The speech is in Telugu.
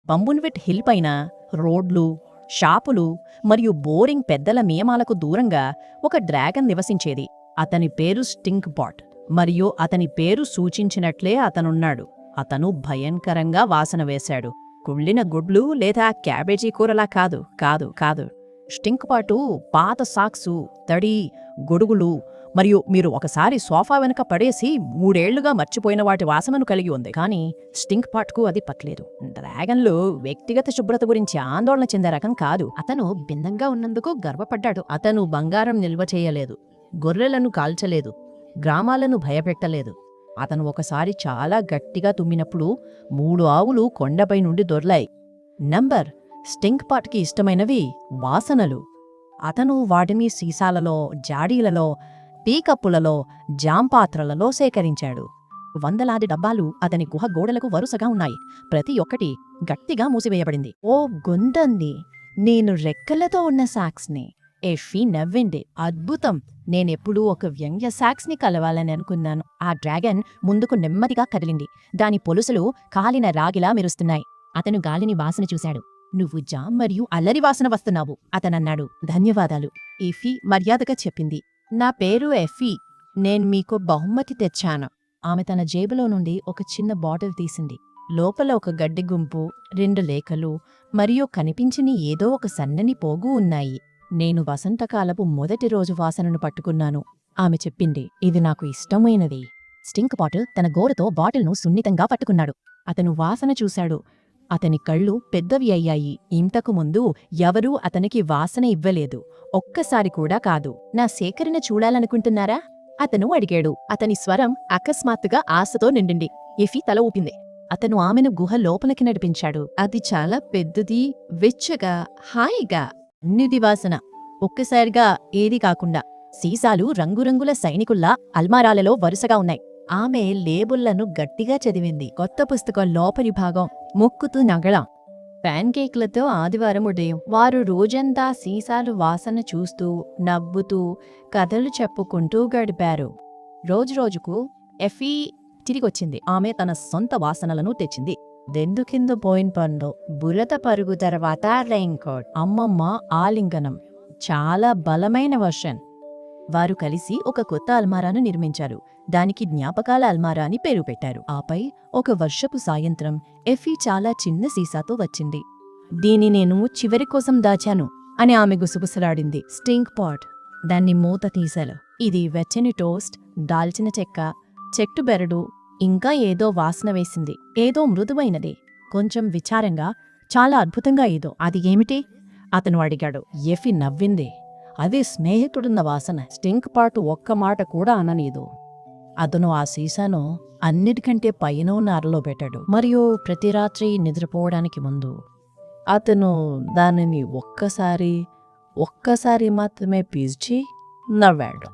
పంబున్విట్ హిల్ పైన రోడ్లు, షాపులు మరియు బోరింగ్ పెద్దల నియమాలకు దూరంగా ఒక డ్రాగన్ నివసించేది. అతని పేరు స్టింక్ పాట్, మరియు అతని పేరు సూచించినట్లే అతనున్నాడు. అతను భయంకరంగా వాసన వేశాడు. కుళ్ళిన గుడ్లు లేదా క్యాబేజీ కూరలా కాదు కాదు కాదు స్టింక్ పాటు పాత సాక్సు, తడి, గొడుగులు మరియు మీరు ఒకసారి సోఫా వెనుక పడేసి 3 ఏళ్లుగా మర్చిపోయిన వాటి వాసనను కలిగి ఉంది. కానీ స్టింక్ పాట్కు అది పట్లేదు. డ్రాగన్లు వ్యక్తిగత శుభ్రత గురించి ఆందోళన చెందే రకం కాదు. అతను భిన్నంగా ఉన్నందుకు గర్వపడ్డాడు. అతను బంగారం నిల్వ చేయలేదు, గొర్రెలను కాల్చలేదు, గ్రామాలను భయపెట్టలేదు. అతను ఒకసారి చాలా గట్టిగా తుమ్మినప్పుడు 3 ఆవులు కొండపై నుండి దొర్లాయి. నంబర్ స్టింక్ పాట్కి ఇష్టమైనవి వాసనలు. అతను వాటిని సీసాలలో, జాడీలలో, టీకప్పులలో, జాంపాత్రలలో సేకరించాడు. వందలాది డబ్బాలు అతని గుహ గోడలకు వరుసగా ఉన్నాయి. ప్రతి ఒక్కటి గట్టిగా మూసివేయబడింది. ఓ గుండంది, నేను రెక్కలతో ఉన్న సాక్స్ని. ఎఫీ నవ్వింది. అద్భుతం, నేనెప్పుడూ ఒక వ్యంగ్య సాక్స్ని కలవాలని అనుకున్నాను. ఆ డ్రాగన్ ముందుకు నెమ్మదిగా కదిలింది. దాని పొలుసులు కాలిన రాగిలా మెరుస్తున్నాయి. అతను గాలిని వాసన చూశాడు. నువ్వు జామ్ మరియు అల్లరి వాసన వస్తున్నావు, అతనన్నాడు. ధన్యవాదాలు, ఎఫీ మర్యాదగా చెప్పింది. నా పేరు ఎఫీ, నేను మీకు బహుమతి తెచ్చాను. ఆమె తన జేబులో నుండి ఒక చిన్న బాటిల్ తీసింది. లోపల ఒక గడ్డి గుంపు, 2 లేఖలు మరియు కనిపించని ఏదో ఒక సన్నని పోగు ఉన్నాయి. నేను వసంతకాలపు మొదటి రోజు వాసనను పట్టుకున్నాను, ఆమె చెప్పింది. ఇది నాకు ఇష్టమైనది. స్టింక్ పాట్ తన గోరుతో బాటిల్ను సున్నితంగా పట్టుకున్నాడు. అతను వాసన చూశాడు. అతని కళ్ళు పెద్దవి అయ్యాయి. ఇంతకు ముందు ఎవరూ అతనికి వాసన ఇవ్వలేదు, ఒక్కసారి కూడా కాదు. నా సేకరణ చూడాలనుకుంటున్నారా? అతను అడిగాడు. అతని స్వరం అకస్మాత్తుగా ఆశతో నిండింది. ఎఫీ తల ఊపింది. అతను ఆమెను గుహ లోపలికి నడిపించాడు. అది చాలా పెద్దది, వెచ్చగా, హాయిగా. నిధి వాసన. ఒక్కసారిగా ఏది కాకుండా సీసాలు రంగురంగుల సైనికుల్లా అల్మారాలలో వరుసగా ఉన్నాయి. ఆమె లేబుళ్లను గట్టిగా చదివింది. కొత్త పుస్తకం లోపలి భాగం ముక్కుతూ నగళం. ప్యాన్కేక్లతో ఆదివారం ఉదయం. వారు రోజంతా సీసాలు వాసన చూస్తూ, నవ్వుతూ, కథలు చెప్పుకుంటూ గడిపారు. రోజురోజుకు ఎఫీ తిరిగొచ్చింది. ఆమె తన సొంత వాసనలను తెచ్చింది. దెందు కింద పోయిన పండు, బురద పరుగు తర్వాత రెయిన్కోట్, అమ్మమ్మ ఆలింగనం, చాలా బలమైన వర్షన్. వారు కలిసి ఒక కొత్త అల్మారాను నిర్మించారు. దానికి జ్ఞాపకాల అల్మారా అని పేరు పెట్టారు. ఆపై ఒక వర్షపు సాయంత్రం ఎఫీ చాలా చిన్న సీసాతో వచ్చింది. దీని నేను చివరి కోసం దాచాను అని ఆమె గుసగుసలాడింది. స్టింక్ పాట్ దాన్ని మూత తీశారు. ఇది వెచ్చని టోస్ట్, దాల్చిన చెక్క, చెట్టు బెరడు, ఇంకా ఏదో వాసన వేసింది. ఏదో మృదువైనది, కొంచెం విచారంగా, చాలా అద్భుతంగా ఏదో. అది ఏమిటి? అతను అడిగాడు. ఎఫీ నవ్వింది. అది స్నేహితుడున్న వాసన. స్టింక్ పాట్ ఒక్క మాట కూడా అననీదు. అతను ఆ సీసాను అన్నిటికంటే పైన ఉన్న అరలో పెట్టాడు. మరియు ప్రతి రాత్రి నిద్రపోవడానికి ముందు అతను దానిని ఒక్కసారి మాత్రమే పీల్చి నవ్వాడు.